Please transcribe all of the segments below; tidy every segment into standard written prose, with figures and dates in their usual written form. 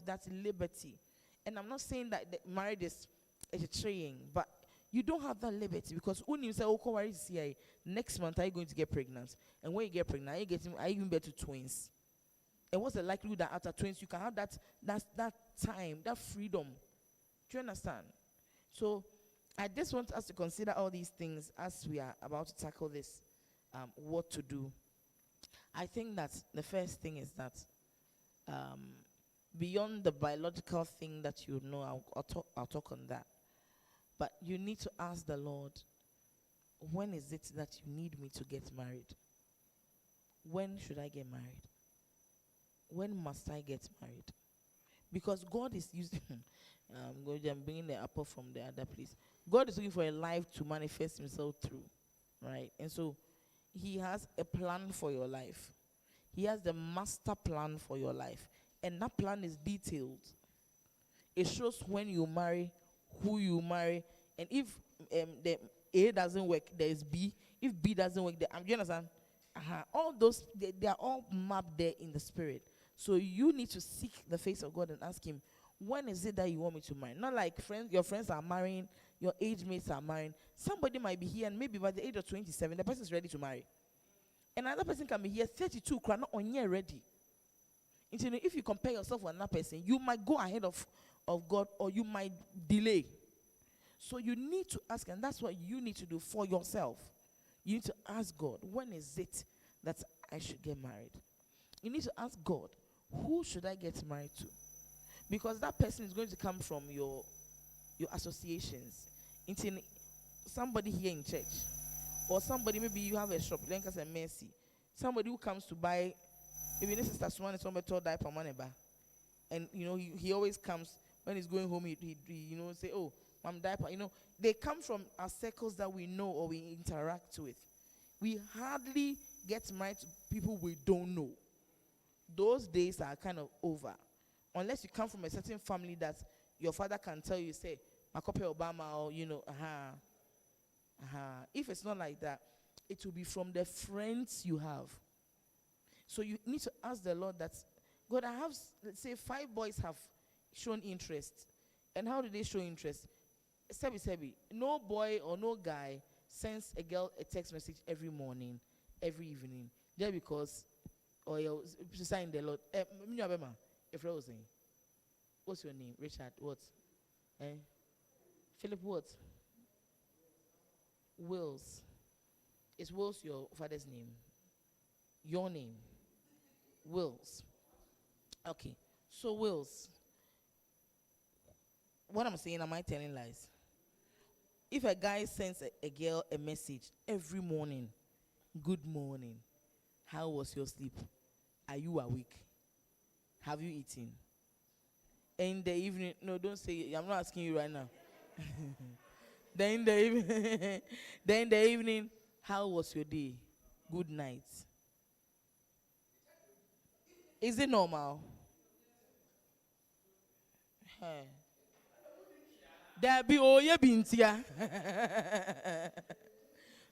that liberty. And I'm not saying that marriage is a training, but you don't have that liberty, because when you say, "Oh, next month are you going to get pregnant?" And when you get pregnant, are you even better twins? And what's the likelihood that after twins you can have that time, that freedom? Do you understand? So I just want us to consider all these things as we are about to tackle this. What to do? I think that the first thing is that beyond the biological thing that you know, I'll talk on that. But you need to ask the Lord, when is it that you need me to get married? When should I get married? When must I get married? Because God is using, I'm bringing the apple from the other place. God is looking for a life to manifest himself through, right? And so he has a plan for your life. He has the master plan for your life. And that plan is detailed. It shows when you marry, who you marry, and if the A doesn't work, there is B. If B doesn't work, do you understand? All those, they are all mapped there in the spirit. So you need to seek the face of God and ask him, when is it that you want me to marry? Not like your friends are marrying, your age mates are marrying. Somebody might be here, and maybe by the age of 27, the person is ready to marry. Another person can be here, 32, not on year ready. And if you compare yourself with another person, you might go ahead of God, or you might delay. So you need to ask, and that's what you need to do for yourself. You need to ask God, when is it that I should get married? You need to ask God, who should I get married to? Because that person is going to come from your associations. Into somebody here in church, or somebody, maybe you have a shop, like a Mercy. Somebody who comes to buy, maybe this sister Swan is somebody told diaper money. And he always comes when he's going home, he say, "Oh, mom, diaper." They come from our circles that we know or we interact with. We hardly get married to people we don't know. Those days are kind of over. Unless you come from a certain family that your father can tell you, say, Makope Obama, or If it's not like that, it will be from the friends you have. So you need to ask the Lord that, God, I have, let's say, 5 boys have shown interest. And how do they show interest? Sebi. No boy or no guy sends a girl a text message every morning, every evening, just because, or you sign the Lord. What's your name? Richard, what? Philip, what? Wills. Is Wills your father's name? Your name? Wills. Okay. So Wills. What I'm saying, am I telling lies? If a guy sends a girl a message every morning, good morning, how was your sleep? Are you awake? Have you eaten? In the evening, no, don't say, I'm not asking you right now. Then in the evening, how was your day? Good night. Is it normal? Hey. There be oye bintia.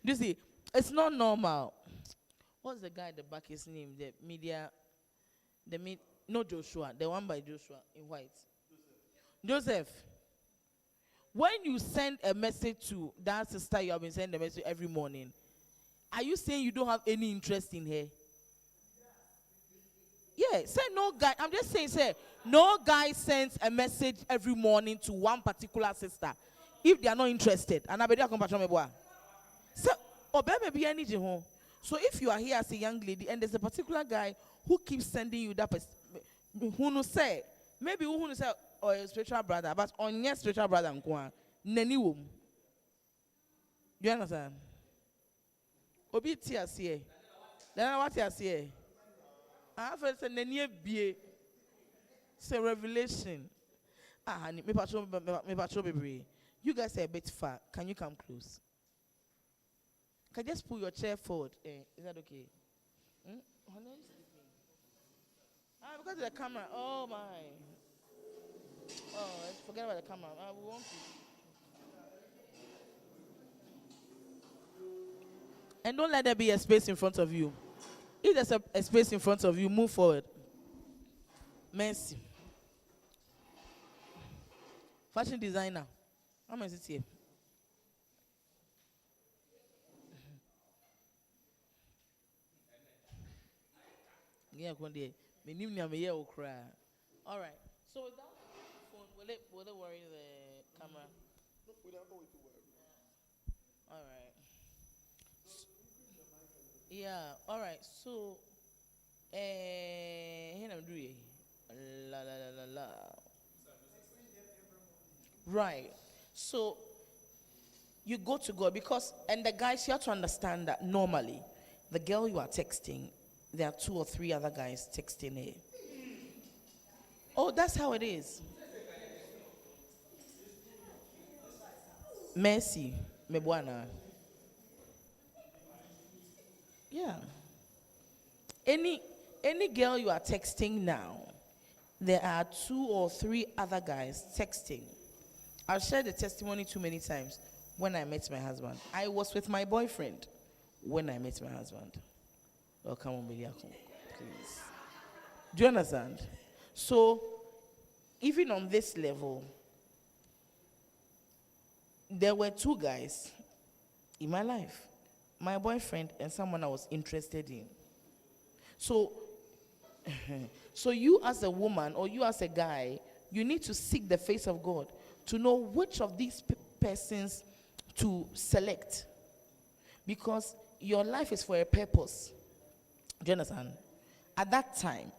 You see, it's not normal. What's the guy at the back? His name, no Joshua, the one by Joshua in white. Joseph. When you send a message to that sister you have been sending a message every morning, are you saying you don't have any interest in her? Yeah, say no guy. I'm just saying, no guy sends a message every morning to one particular sister if they are not interested. And I be there so if you are here as a young lady and there's a particular guy who keeps sending you that person, who no say, maybe who no say, or a spiritual brother, but on your spiritual brother, nani wom. You understand? Obi tears here. Then what you say? I have a nani be. It's a revelation. Me patrol baby. You guys are a bit far. Can you come close? Can you just pull your chair forward? Is that okay? Because of the camera. Oh my. Oh, forget about the camera. We want to. And don't let there be a space in front of you. If there's a space in front of you, move forward. Mercy. Fashion designer. How much is it here? Yeah, one day. Me name me here will cry. All right. So without phone, will it worry the camera? All right. Yeah. All right. So, here I'm doing. La la la la la. Right. So you go to God because, and the guys, you have to understand that normally, the girl you are texting, there are 2 or 3 other guys texting her. Oh, that's how it is. Mercy, Mebwana. Yeah. Any any girl you are texting now, there are 2 or 3 other guys texting. I've shared the testimony too many times. When I met my husband, I was with my boyfriend when I met my husband. Oh, come on, Beliaku, please. Do you understand? So, even on this level, there were 2 guys in my life, my boyfriend and someone I was interested in. So, so you as a woman or you as a guy, you need to seek the face of God to know which of these persons to select, because your life is for a purpose. Do you understand? At that time,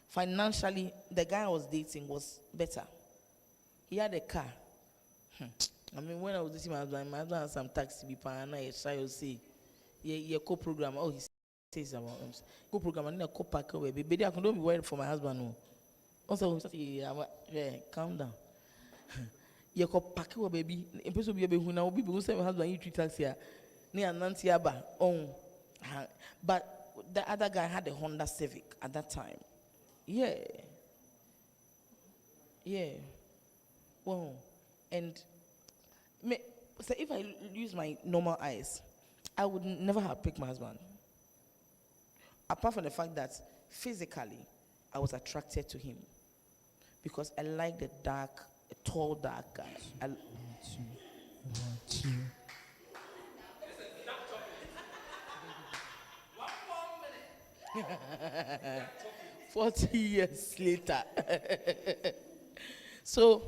financially, the guy I was dating was better. He had a car. I mean, when I was dating my husband had some taxi people, and I say, yeah, co-program. Oh, he says about co-program, and then a co-packer. Baby, I can don't be worried for my husband. No. Also, yeah, calm down. You ko pack your baby. In person be who now be who say my husband you treat taxi here. Near Nancy Abba. Oh, but the other guy had a Honda Civic at that time. Yeah. Well, and so if I use my normal eyes, I would never have picked my husband. Apart from the fact that physically, I was attracted to him because I like the tall, dark guy. 40 years later. So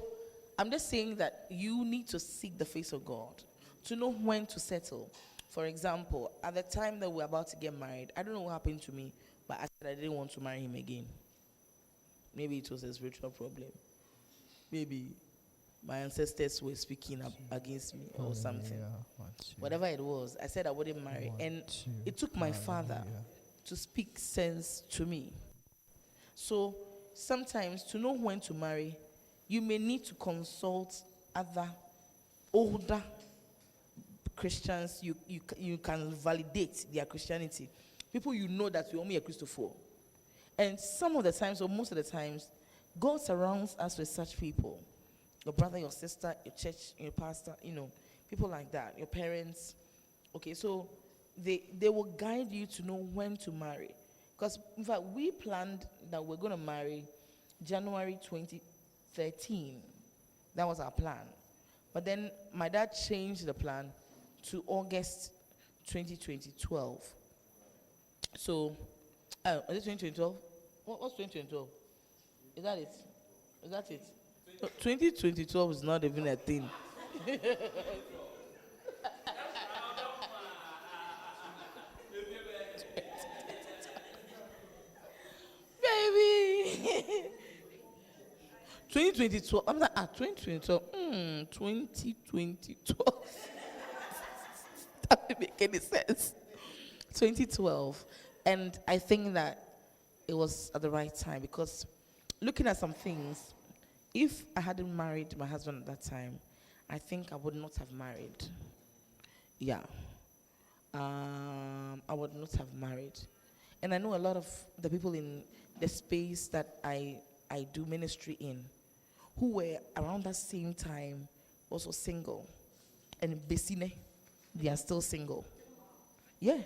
I'm just saying that you need to seek the face of God to know when to settle. For example, at the time that we're about to get married, I don't know what happened to me, but I said I didn't want to marry him again. Maybe it was a spiritual problem. Maybe my ancestors were speaking up against me or something. Whatever it was, I said I wouldn't marry. And it took my father to speak sense to me. So sometimes to know when to marry, you may need to consult other older Christians. You can validate their Christianity. People you know that you only a Christopher. And some of the times, or most of the times, God surrounds us with such people. Your brother, your sister, your church, your pastor, people like that, your parents. Okay, so they will guide you to know when to marry. Because, in fact, we planned that we're going to marry January 2013. That was our plan. But then my dad changed the plan to August 2012. So, is it 2012? What's 2012? Is that it? Is that it? 2012 is not even a thing. Baby! 2012. I'm like, 2012. 2012. That didn't make any sense. 2012. And I think that it was at the right time, because looking at some things, if I hadn't married my husband at that time, I think I would not have married. Yeah. I would not have married. And I know a lot of the people in the space that I do ministry in, who were around that same time also single. And Besine, they are still single. Yeah.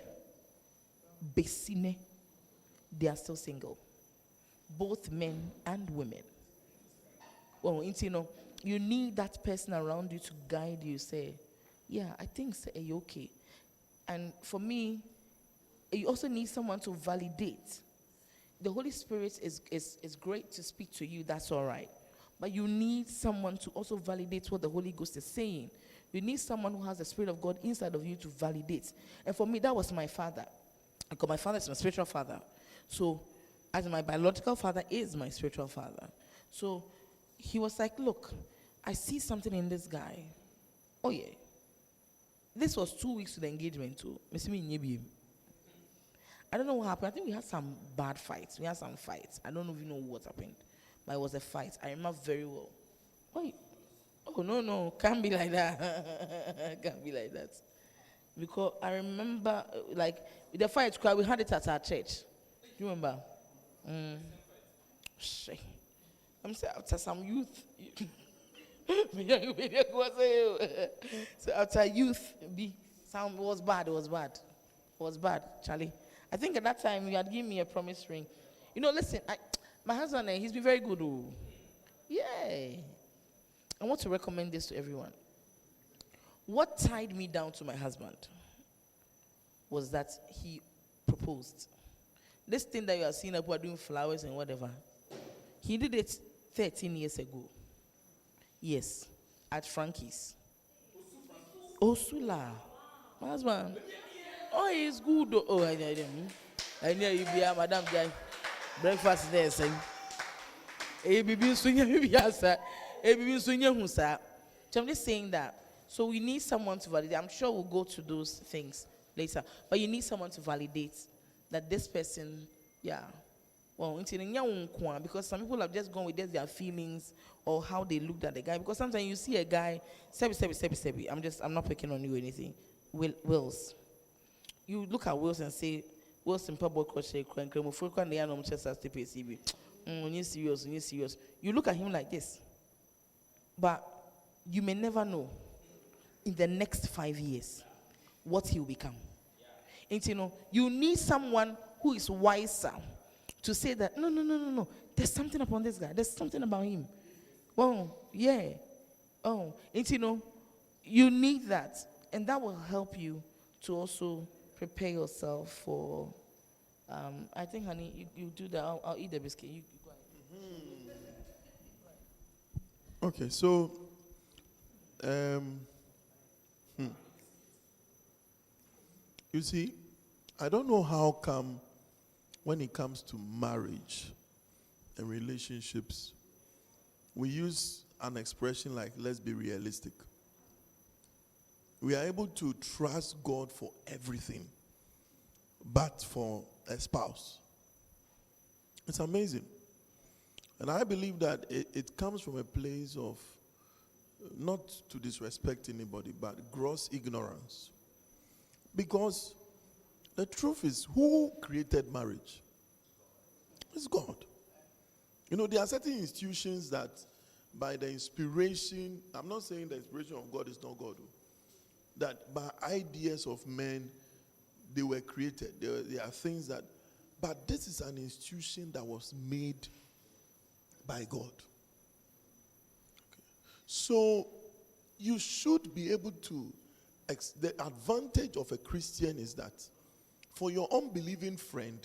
Besine, they are still single. Both men and women. Well, You need that person around you to guide you. Say, yeah, I think say, are you okay? And for me, you also need someone to validate. The Holy Spirit is great to speak to you, that's all right. But you need someone to also validate what the Holy Ghost is saying. You need someone who has the Spirit of God inside of you to validate. And for me, that was my father. Because my father is my spiritual father. So, as my biological father is my spiritual father. So, he was like, look, I see something in this guy. Oh, yeah. This was 2 weeks to the engagement, too. I don't know what happened. I think we had some bad fights. We had some fights. I don't even know what happened. But it was a fight. I remember very well. Oh, no. Can't be like that. Can't be like that. Because I remember, like, the fight, we had it at our church. Do you remember? I'm saying after some youth. So after youth, it was bad, Charlie. I think at that time you had given me a promise ring. Listen, my husband, he's been very good. Oh. Yeah. I want to recommend this to everyone. What tied me down to my husband was that he proposed. This thing that you are seeing people are doing flowers and whatever, he did it 13 years ago. Yes, at Frankie's. Osula. My husband. Oh, he's good. Oh, I know you be a madam guy. Breakfast there, say. Baby, swing sir. Baby, swing sir. So I'm just saying that. So we need someone to validate. I'm sure we'll go to those things later. But you need someone to validate that this person, yeah. Well, because some people have just gone with their feelings or how they looked at the guy. Because sometimes you see a guy, sebi. I'm not picking on you or anything. Wills. You look at Wills and say, Wills in public crochet, serious. You look at him like this. But you may never know in the next 5 years what he will become. And you need someone who is wiser to say that, no. There's something upon this guy. There's something about him. Oh, yeah. Oh, and you need that. And that will help you to also prepare yourself for, I think, honey, you do that. I'll eat the biscuit. You go ahead. Okay, so, you see, I don't know how come when it comes to marriage and relationships, we use an expression like, let's be realistic. We are able to trust God for everything, but for a spouse. It's amazing. And I believe that it comes from a place of, not to disrespect anybody, but gross ignorance. Because the truth is, who created marriage? It's God. There are certain institutions that by the inspiration, I'm not saying the inspiration of God is not God, that by ideas of men, they were created. There are things that, but this is an institution that was made by God. Okay. So, you should be able to, the advantage of a Christian is that for your unbelieving friend,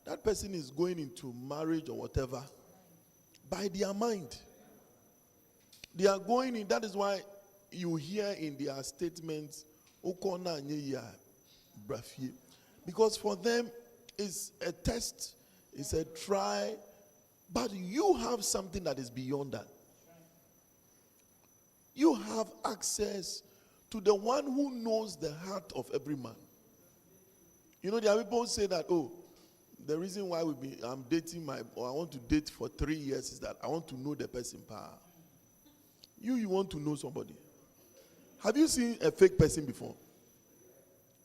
that person is going into marriage or whatever by their mind. They are going in, that is why you hear in their statements, because for them it's a test, it's a try, but you have something that is beyond that. You have access to the one who knows the heart of every man. There are people who say that, the reason why I'm dating I want to date for 3 years is that I want to know the person. You want to know somebody. Have you seen a fake person before?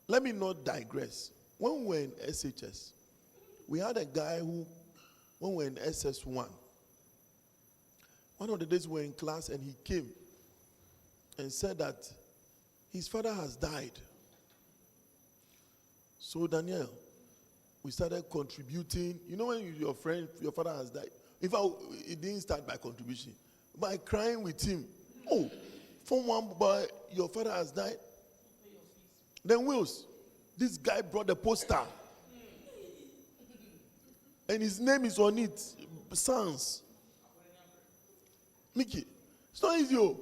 Let me not digress. When we were in SHS, we had a guy who, when we were in SS1, one of the days we were in class and he came and said that his father has died. So Daniel, we started contributing. When your father has died, in fact, it didn't start by contribution. by crying with him. Oh, from one boy, your father has died. Then Wills, this guy brought the poster. And his name is on it. Sans. Mickey. It's not easy. Oh.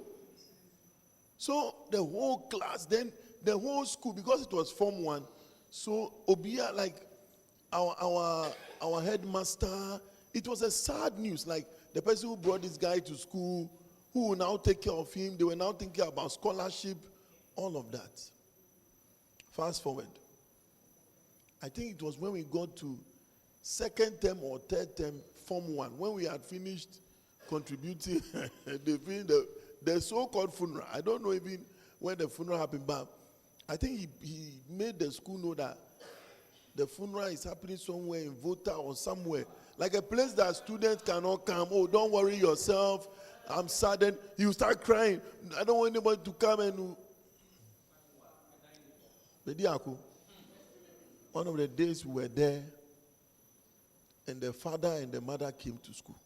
So the whole class, then the whole school, because it was Form 1, so Obia, like our headmaster, it was a sad news. Like the person who brought this guy to school, who will now take care of him, they were now thinking about scholarship, all of that. Fast forward. I think it was when we got to second term or third term, Form 1, when we had finished contributing, they finished the so-called funeral. I don't know even when the funeral happened, but I think he made the school know that the funeral is happening somewhere in Volta or somewhere. Like a place that students cannot come. Oh, don't worry yourself. I'm saddened. You start crying. I don't want anybody to come and... One of the days we were there, and the father and the mother came to school.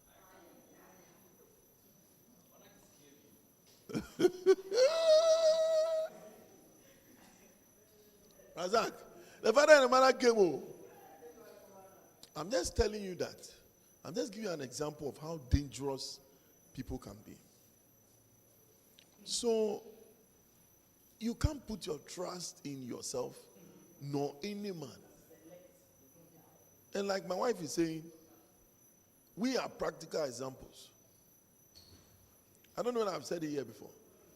Razak, the father and the mother came home. I'm just telling you that. I'm just giving you an example of how dangerous people can be. So, you can't put your trust in yourself, nor any man. And like my wife is saying, we are practical examples. I don't know that I've said it here before.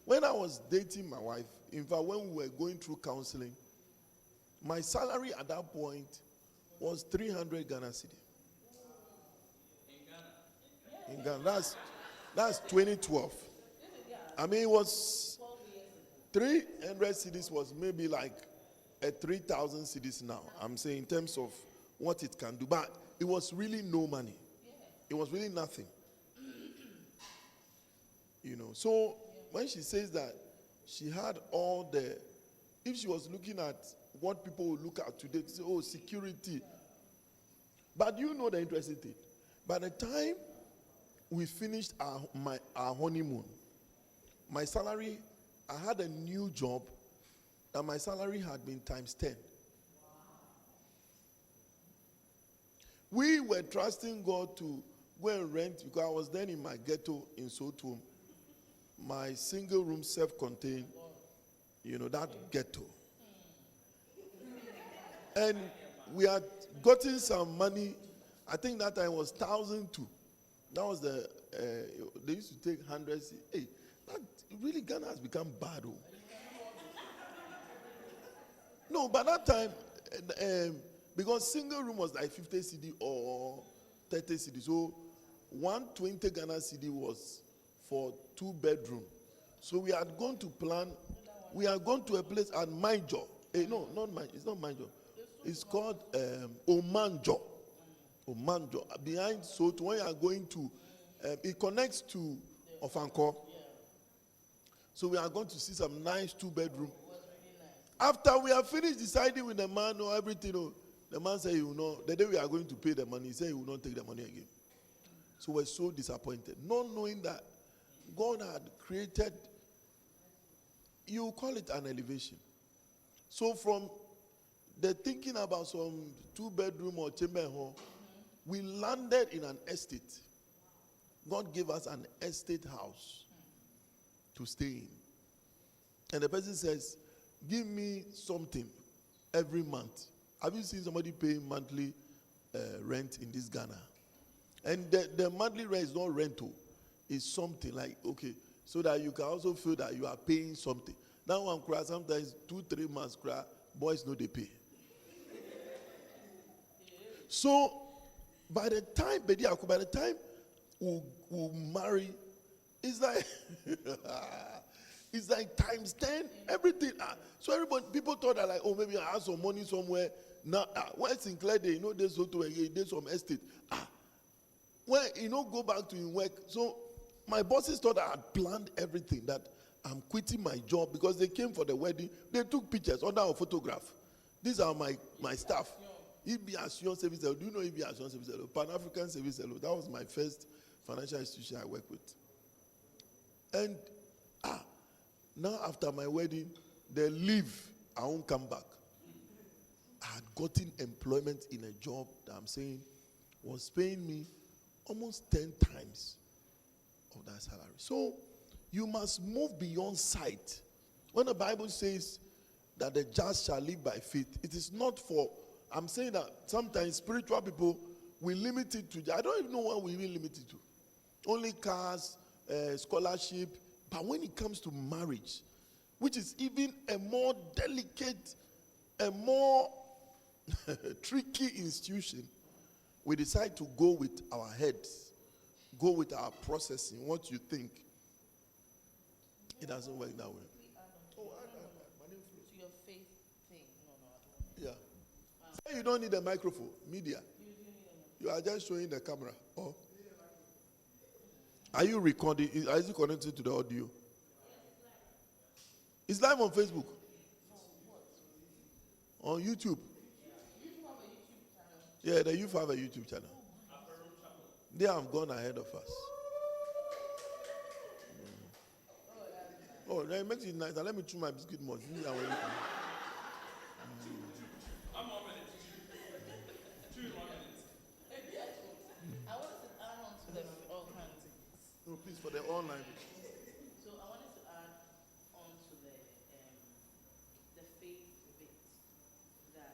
When I was dating my wife, in fact, when we were going through counseling, my salary at that point was 300 Ghana cedi. In Ghana. That's 2012. I mean, it was 300 cedis was maybe like a 3,000 cedis now. I'm saying in terms of what it can do. But it was really no money. It was really nothing. So when she says that she had all the, if she was looking at what people would look at today to say, oh, security. But you know the interesting thing. By the time we finished our honeymoon, my salary, I had a new job, and my salary had been times 10. We were trusting God to go and rent, because I was then in my ghetto in Soto, my single room, self-contained, that ghetto. And we had gotten some money. I think that time was 1,002. That was they used to take hundreds. Hey, that really Ghana has become bad. Oh. No, by that time, because single room was like 50 cedi or 30 cedi. So 120 Ghana cedi was for 2 bedroom. So we had gone to plan, we had gone to a place at Manjo. No, not Manjo, it's not Manjo. It's called Omanjo. Omanjo. Behind Soto, when you are going to, it connects to Ofanko. So we are going to see some nice 2-bedroom. After we have finished deciding with the man or everything, the man said, the day we are going to pay the money, he said he will not take the money again. So we're so disappointed, not knowing that God had created, you call it an elevation. So from the thinking about some 2-bedroom or chamber home, we landed in an estate. God gave us an estate house to stay in. And the person says, give me something every month. Have you seen somebody paying monthly rent in this Ghana? And the monthly rent is not rental. It's something like, okay, so that you can also feel that you are paying something. That one cry, sometimes 2-3 months cry, boys know they pay. So, by the time we'll marry, it's like, it's like times 10, everything. So people thought that like, oh, maybe I have some money somewhere. Now, when Sinclair, there's Soto again, there's some estate. When, go back to your work. So, my bosses thought I had planned everything, that I'm quitting my job because they came for the wedding. They took pictures under our photograph. These are my staff. EB Service. Do you know EB Service? Pan-African Service. That was my first financial institution I worked with. And now after my wedding, they leave, I won't come back. I had gotten employment in a job that I'm saying was paying me almost 10 times of that salary. So you must move beyond sight. When the Bible says that the just shall live by faith, it is not for, I'm saying that sometimes spiritual people, we limit it to, I don't even know what we even limit it to. Only cars, scholarship. But when it comes to marriage, which is even a more delicate, a more tricky institution, we decide to go with our heads, go with our processing, what you think. It doesn't work that way. To your faith thing. No, I don't. Yeah. Say you don't need a microphone, media. You are just showing the camera. Oh. Are you recording? Is it connected to the audio? It's live on Facebook. On YouTube. Yeah, the youth have a YouTube channel. They have gone ahead of us. Oh, that makes it nice. Now let me chew my biscuit more. No, please, for the online. So I wanted to add on to the faith bit that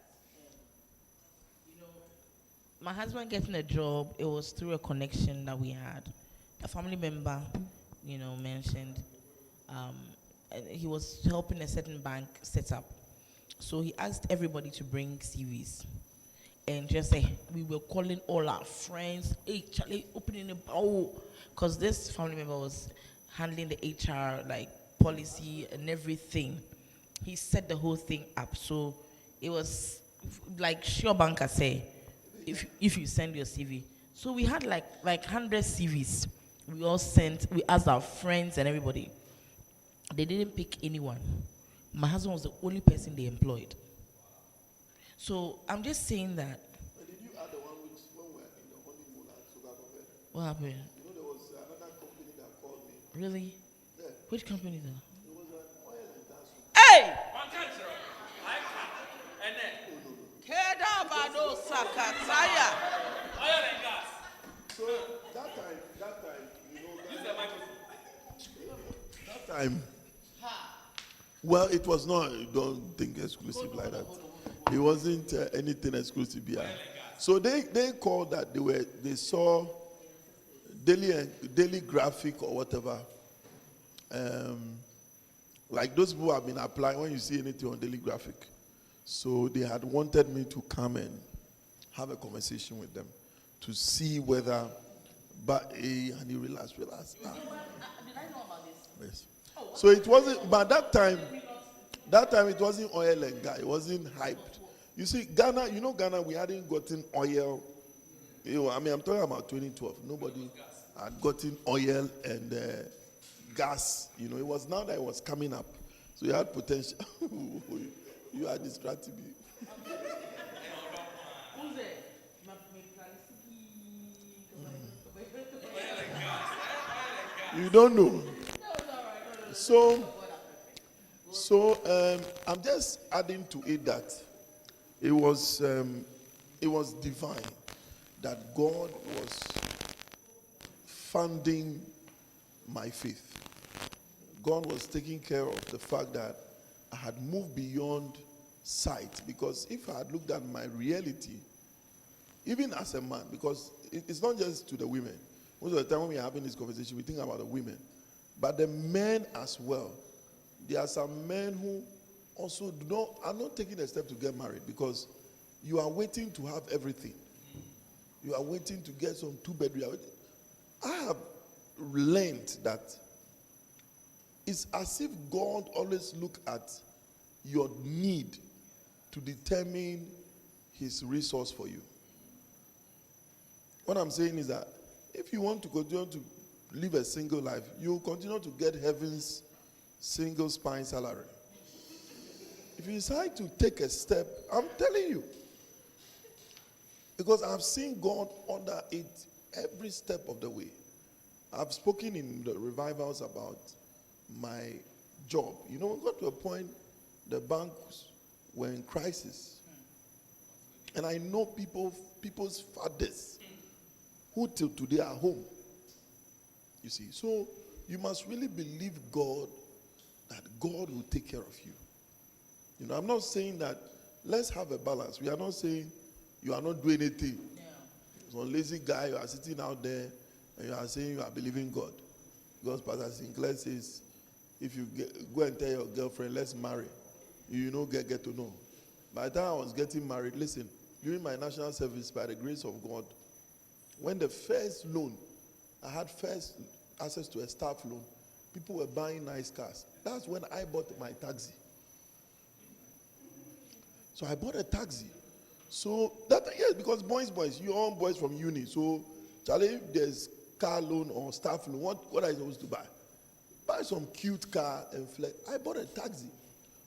my husband getting a job, it was through a connection that we had. A family member, mentioned and he was helping a certain bank set up. So he asked everybody to bring CVs. And just say, we were calling all our friends, hey, Charlie, opening a bowl. Because this family member was handling the HR, like, policy and everything. He set the whole thing up. So it was like Sure Banker say, if you send your CV. So we had like 100 CVs. We all sent, we asked our friends and everybody. They didn't pick anyone. My husband was the only person they employed. So I'm just saying that. But did you add the one which when we were in the honeymoon at Sugar? What happened? You know there was another company that called me. Really? Yeah. Which company though? It was an oil and gas. Hey! Oil and gas. So that time, you know. Use the microphone. That time. Well, it was not, don't think exclusive like that. It wasn't anything exclusive here. So they called that they saw daily graphic or whatever. Like those people have been applying when you see anything on daily graphic. So they had wanted me to come and have a conversation with them to see whether, and he realized. Did I know about this? Yes. So it wasn't, but that time it wasn't oil and gas. It wasn't hyped. You see, Ghana, we hadn't gotten oil. I'm talking about 2012. Nobody had gotten oil and gas. It was now that it was coming up. So you had potential. You are distracting me. Who's there? You don't know. So I'm just adding to it that it was divine that God was funding my faith. God was taking care of the fact that I had moved beyond sight, because if I had looked at my reality, even as a man, because it's not just to the women. Most of the time when we are having this conversation, we think about the women. But the men as well. There are some men who also are not taking a step to get married because you are waiting to have everything. You are waiting to get some 2-bedroom. I have learned that it's as if God always look at your need to determine his resource for you. What I'm saying is that if you want to continue to live a single life, you will continue to get heaven's single spine salary. If you decide to take a step, I'm telling you, because I've seen God under it every step of the way. I've spoken in the revivals about my job. You know, got to a point the banks were in crisis. And I know people's fathers who till today are home. You see, so you must really believe God that God will take care of you. You know, I'm not saying that let's have a balance. We are not saying you are not doing anything. Some lazy guy, you are sitting out there and you are saying you are believing God. Because Pastor Sinclair says, if you go and tell your girlfriend, let's marry, you know, get to know. By the time I was getting married, listen, during my national service, by the grace of God, when the first loan, I had first access to a staff loan, people were buying nice cars. That's when I bought my taxi. So I bought a taxi. So that, yes, because boys, you all boys from uni. So Charlie, if there's car loan or staff loan, what are you supposed to buy? Buy some cute car and flex. I bought a taxi.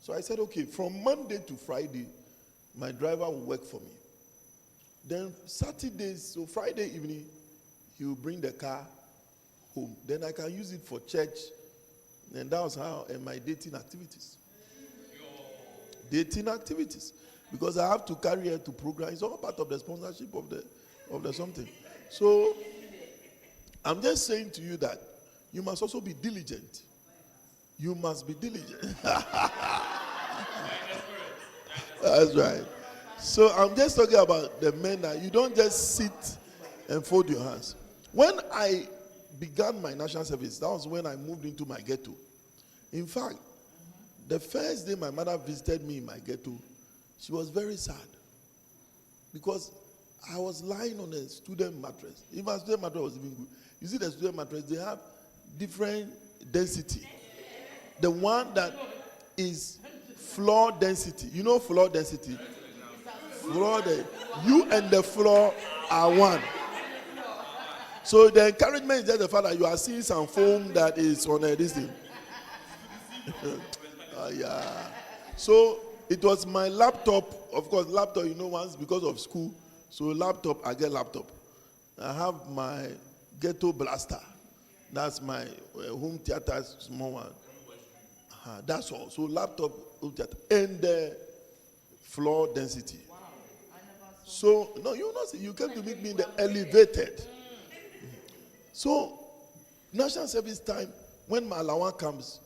So I said, okay, from Monday to Friday, my driver will work for me. Then Saturdays, so Friday evening, he will bring the car home. Then I can use it for church. And that was how, and my dating activities. Dating activities. Because I have to carry her to program. It's all part of the sponsorship of the something. So I'm just saying to you that you must also be diligent. You must be diligent. That's right. So I'm just talking about the men that you don't just sit and fold your hands. When I began my national service, that was when I moved into my ghetto. In fact, the first day my mother visited me in my ghetto, she was very sad because I was lying on a student mattress. Even my student mattress was even good. You see the student mattress, they have different density. The one that is floor density. You know floor density? You and the floor are one. So the encouragement is just the fact that you are seeing some foam that is on this thing. Yeah. So it was my laptop. Of course, laptop, you know, once because of school. So laptop, I get laptop. I have my ghetto blaster. That's my home theater, small one. That's all. So laptop, home theater, and the floor density. So, no, you know, you came to meet me in the elevated. So, national service time, when my allowance comes,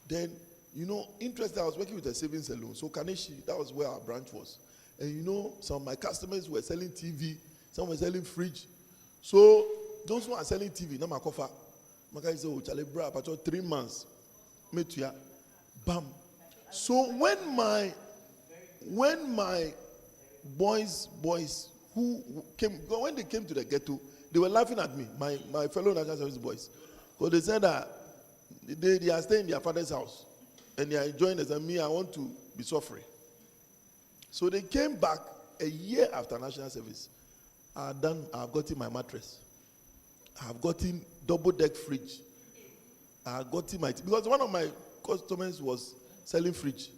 then, you know, interested, I was working with a savings salon. So, Kaneshi, that was where our branch was. And, you know, some of my customers were selling TV, some were selling fridge. So, those who are selling TV, now my coffee, my guy said, oh, Charlie, bro, but 3 months, meet you, bam. So, when my boys who came, when they came to the ghetto, they were laughing at me, my fellow national service boys. Because they said that they are staying in their father's house. And they are enjoying it. And me, I want to be suffering. So they came back a year after national service. I've gotten my mattress. I've gotten double-deck fridge. I've gotten my, because one of my customers was selling fridge.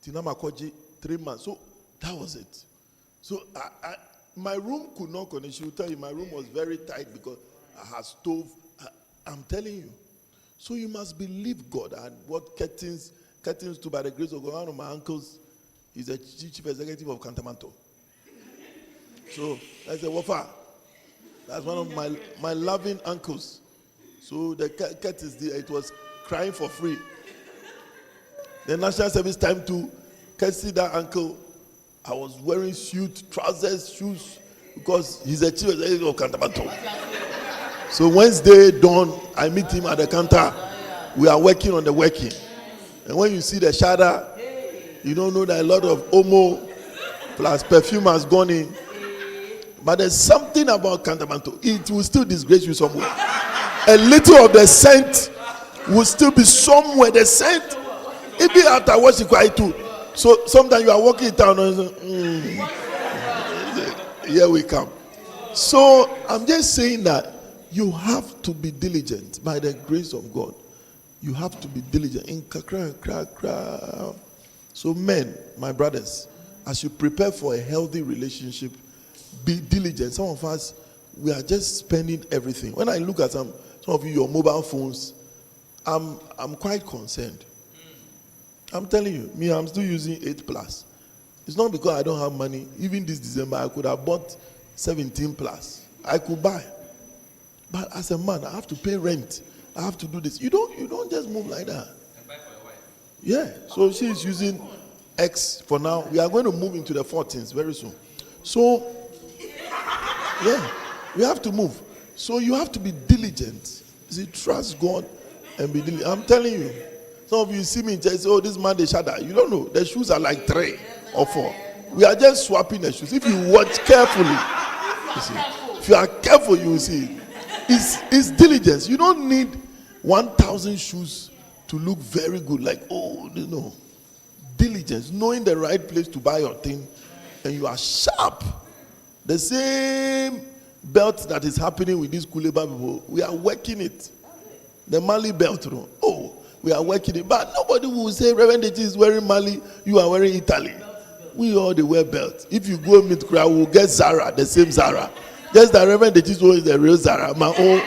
Tinama Koji, 3 months. So that was it. So my room could not connect. She will tell you my room was very tight because I had stove. I'm telling you. So you must believe God. And what curtains to, by the grace of God, one of my uncles is the chief executive of Cantamanto. So that's a wafa. That's one of my loving uncles. So the curtains there, it was crying for free. The national service time to see that uncle. I was wearing suit, trousers, shoes, because he's the chief executive of Cantamanto. So Wednesday dawn, I meet him at the counter. We are working on the working. And when you see the shadow, you don't know that a lot of Omo plus perfume has gone in. But there's something about Cantamanto. It will still disgrace you somewhere. A little of the scent will still be somewhere. The scent, even after washing quite too. So sometimes you are walking in town and say, here we come. So I'm just saying that you have to be diligent by the grace of God. You have to be diligent. In kakra. So men, my brothers, as you prepare for a healthy relationship, be diligent. Some of us, we are just spending everything. When I look at some Some of you, your mobile phones, I'm quite concerned. I'm telling you, me, I'm still using 8 plus. It's not because I don't have money. Even this December, I could have bought 17 plus. I could buy. But as a man, I have to pay rent. I have to do this. You don't just move like that. And buy for your wife. Yeah. So she's using X for now. We are going to move into the 14s very soon. So, yeah, we have to move. So you have to be diligent. You see, trust God and be diligent. I'm telling you. Some of you see me and say, oh, this man, they shadow. You don't know. The shoes are like 3 or 4. We are just swapping the shoes. If you watch carefully, you see, if you are careful, you will see. It's diligence. You don't need 1,000 shoes to look very good. Like, oh, no. Diligence. Knowing the right place to buy your thing. And you are sharp. The same belt that is happening with these Kuleba people, we are working it. The Mali belt. Oh, we are working it. But nobody will say, Reverend Deji is wearing Mali, you are wearing Italy. We all they wear belts. If you go meet crowd, we'll get Zara, the same Zara. Just that Reverend Deji's one is the real Zara. My own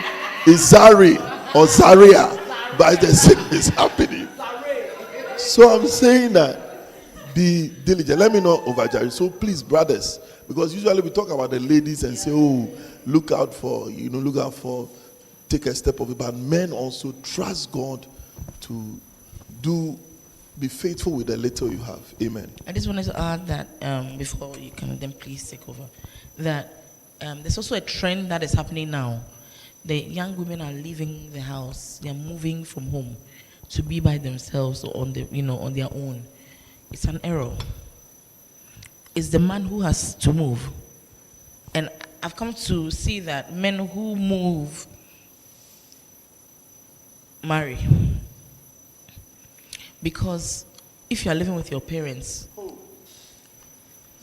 is Zari or Zaria. But the same is happening. So I'm saying that be diligent. Let me not overcharge. So please, brothers, because usually we talk about the ladies and say, oh, look out for, take a step of it. But men also trust God to be faithful with the little you have. Amen. I just wanted to add that before you can then please take over, that there's also a trend that is happening now. The young women are leaving the house. They are moving from home to be by themselves or on their own. It's an error. It's the man who has to move. And I've come to see that men who move marry. Because if you are living with your parents,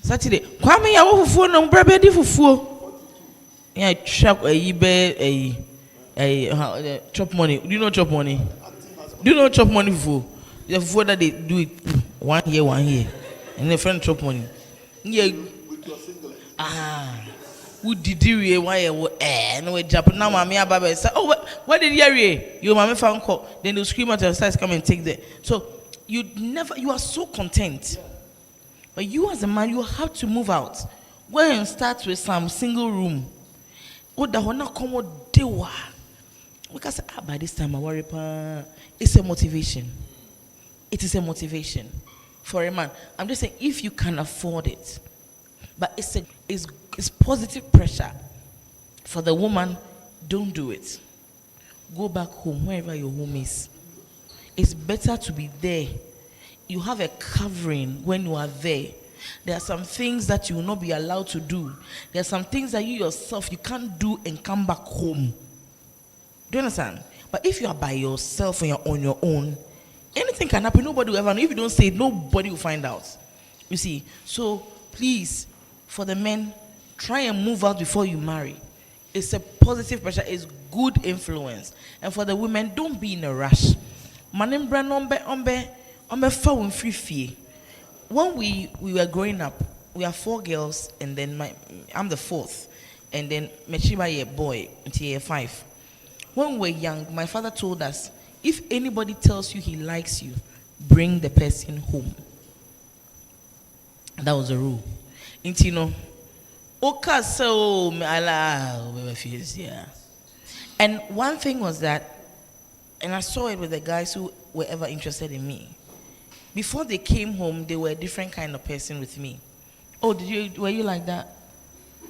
Saturday, Kwame ya fufu no brebe di fufu. Yeah, chop chop money. Do you know chop money? Do you know chop money fufu? The fufu that they do it 1 year, and the friend chop money. Yeah. With your singlet. Who did you why no we Japan now mommy ababa say, oh, what did you hear? Your mommy found call. Then they scream at your sides, come and take that. So you are so content. But you as a man, you have to move out. Go and start with some single room. Oh, the one come dewa. Because by this time I worry it's a motivation. It is a motivation for a man. I'm just saying if you can afford it. But it's positive pressure. For the woman, don't do it. Go back home, wherever your home is. It's better to be there. You have a covering when you are there. There are some things that you will not be allowed to do. There are some things that you yourself, you can't do and come back home. Do you understand? But if you are by yourself and you're on your own, anything can happen. Nobody will ever know. If you don't say it, nobody will find out. You see? So, please, for the men, try and move out before you marry. It's a positive pressure. It's good influence. And for the women, don't be in a rush. Manimbra nombe phone free fee. When we were growing up, we are 4 girls, and then I'm the 4th, and then Mechiba a boy until year 5. When we were young, my father told us, if anybody tells you he likes you, bring the person home. That was the rule. Intino. Okay, so yeah. And one thing was that, and I saw it with the guys who were ever interested in me. Before they came home, they were a different kind of person with me. Oh, were you like that?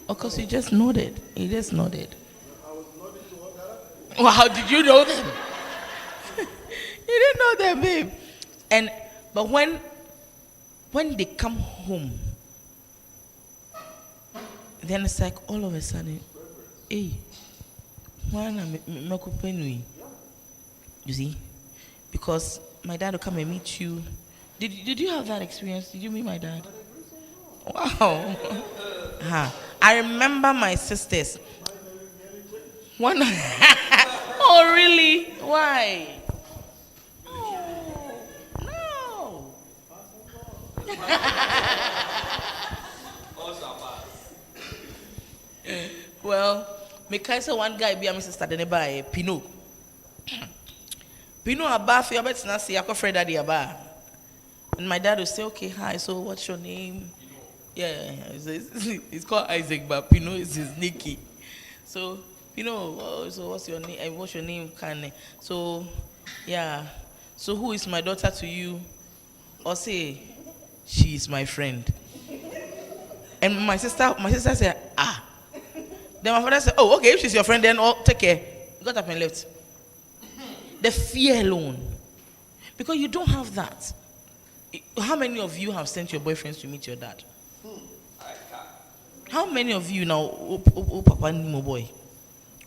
Of course, you just nodded. You just nodded. I was nodding to all that. Well, how did you know them? You didn't know them, babe. But when they come home, then it's like all of a sudden, hey, why not me? You see? Because my dad will come and meet you. Did you have that experience? Did you meet my dad? Wow. I remember my sisters. One. Oh, really? Why? Oh, no. Well, because one guy be a sister, then by Pinot. You know about your bet not say I call Fred Daddy Aba. And my dad will say, okay, hi, so what's your name? Yeah, it's called Isaac, but Pino is his Nicky. So, so what's your name? What's your name? So, yeah. So who is my daughter to you? Or say, she is my friend. And my sister said, ah. Then my father said, oh, okay, if she's your friend, then take care. Got up and left. The fear alone. Because you don't have that. How many of you have sent your boyfriends to meet your dad? How many of you now, Papa Nimo boy,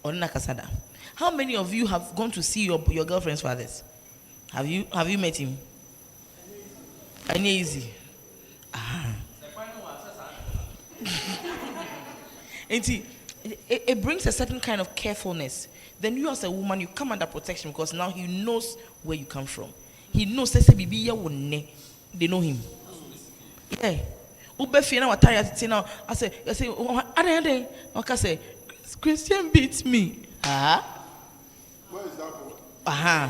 or Nakasada? How many of you have gone to see your girlfriend's fathers? Have you met him? Easy. And see, it brings a certain kind of carefulness. Then you as a woman, you come under protection because now he knows where you come from. He knows they know him. Yeah. I say, I say, Christian beats me. Where is that boy?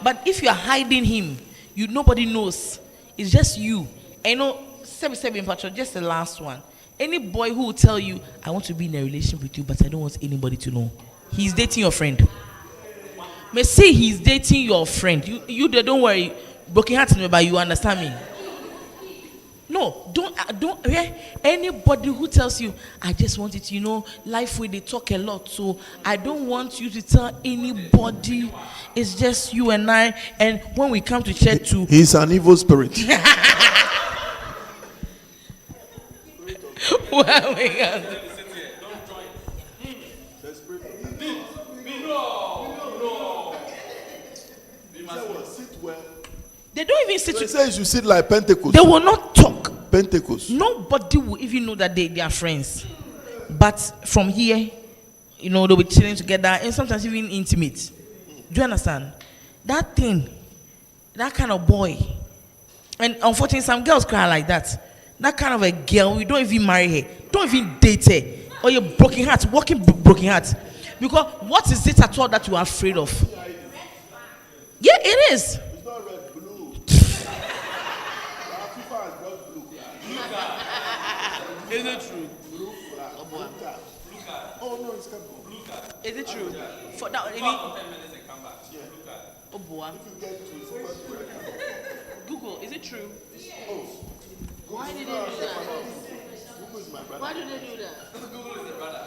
But if you are hiding him, nobody knows. It's just you. And just the last one. Any boy who will tell you, I want to be in a relationship with you, but I don't want anybody to know. He's dating your friend. May say he's dating your friend. You don't worry. Broken heart, but you understand me. No, don't. Anybody who tells you, I just want it, Lifeway, they talk a lot, so I don't want you to tell anybody. It's just you and I. And when we come to church too, he's an evil spirit. Well, we got they don't even sit. They say you should sit like Pentecost. They will not talk. Pentecost. Nobody will even know that they are friends. But from here, they'll be chilling together and sometimes even intimate. Do you understand? That thing, that kind of boy. And unfortunately, some girls cry like that. That kind of a girl, you don't even marry her. Don't even date her. Or you're broken heart, walking broken heart. Because what is it at all that you are afraid of? Yeah, it is. It's not red, blue. Is it true? Blue card. Oh no, it's coming. Blue card. Is it true? For that, 10 minutes and come back. Yeah. Blue card. Oh boy. If you get to it, Google, is it true? oh. Why did they do that? Google is my brother. Why do they do that? Google is the brother.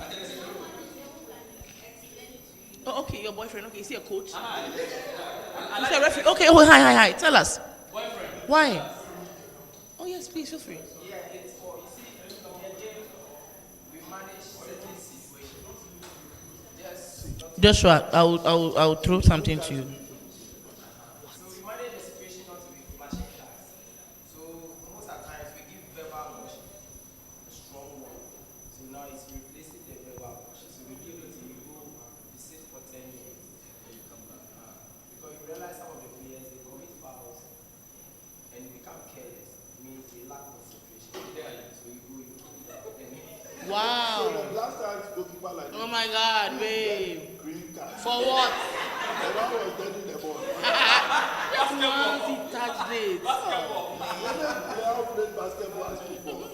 Oh, okay, your boyfriend. Okay, is he a coach? He's a referee. Okay, oh, hi. Tell us. Boyfriend. Why? Oh, yes, please, feel free. Yeah, it's for, you see, in the game, we manage certain situations. Just Joshua, I'll throw something to you. So we manage the situation not to be flashing cards. So most of the times we give verbal motion, a strong one. So now it's replacing the verbal motion. So we give it to you, you sit for 10 minutes, then you come back. Because you realize some of the players, they commit fouls and become careless. It means they lack concentration. So you go, Wow. Last time, goalkeeper like Oh my God, babe. green card. For what? The one was getting the ball. Just once he touched it. They all played basketball as football.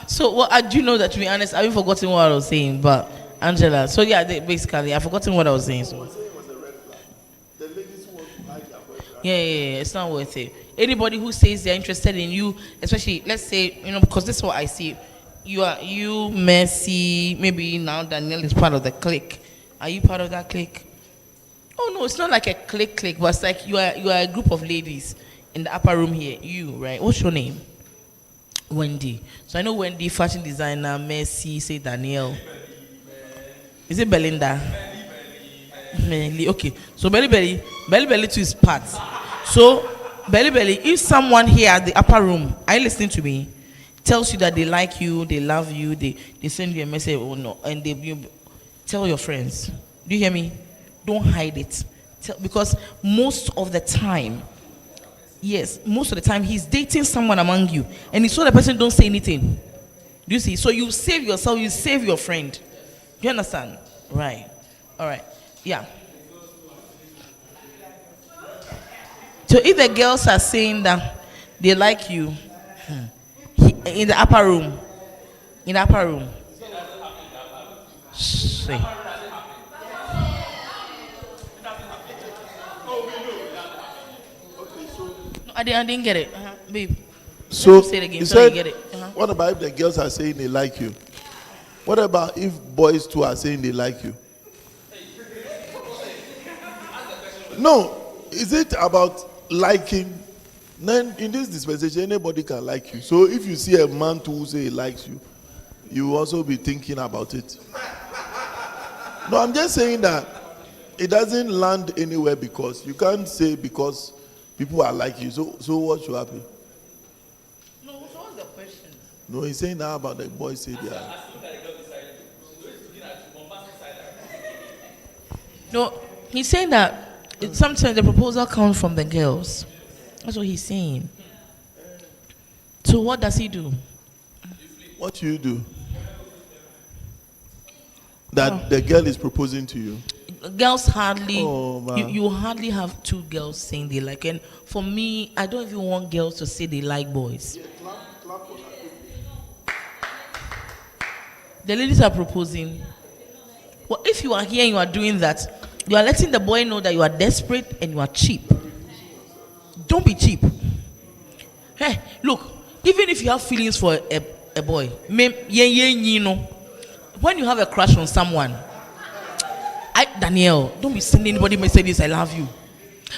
So, well, I do know that, to be honest, I've forgotten what I was saying, but Angela. So yeah, basically, I've forgotten what I was saying. So. It was a red flag. The ladies who want to hide their boyfriend. Yeah, it's not worth it. Anybody who says they're interested in you, especially, let's say, because this is what I see. You, Mercy, maybe now Danielle is part of the clique. Are you part of that clique? Oh no, it's not like a clique, but it's like you are a group of ladies in the upper room here. You, right? What's your name? Wendy. So I know Wendy, fashion designer, Mercy, say Danielle. Is it Belinda? Belly. Okay. So Belly to his part. So Belly, if someone here at the upper room, are you listening to me? Tells you that they like you, they love you, they send you a message or no, and you tell your friends. Do you hear me? Don't hide it. Because most of the time, he's dating someone among you, and he saw the person don't say anything. Do you see? So you save yourself, you save your friend. Do you understand? Right. All right. Yeah. So if the girls are saying that they like you, in the upper room, in the upper room, say. No, I didn't get it, babe. So Say it again you so you said, get it. what about if the girls are saying they like you? What about if boys too are saying they like you? No, is it about liking? Then in this dispensation, anybody can like you. So if you see a man too who say he likes you, you will also be thinking about it. No, I'm just saying that it doesn't land anywhere because you can't say because people are like you. So what should happen? No, so what's the question? No, he's saying now about the boys say they are. No, he's saying that sometimes the proposal comes from the girls. That's what he's saying. So what does he do? What do you do? That the girl is proposing to you. Girls hardly, Oh, man. you hardly have two girls saying they like. And for me, I don't even want girls to say they like boys. The ladies are proposing. Well, if you are here and you are doing that, you are letting the boy know that you are desperate and you are cheap. Don't be cheap. Hey, look, even if you have feelings for a boy, when you have a crush on someone, Danielle, don't be sending anybody messages, I love you.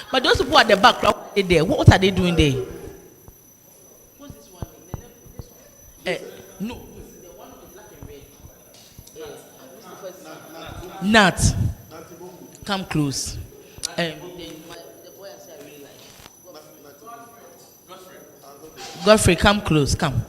But those people at the back, there, what are they doing there? What's this one? No, the one with black and red. Nat, come close. The boy I say I really like. Godfrey, come close, come.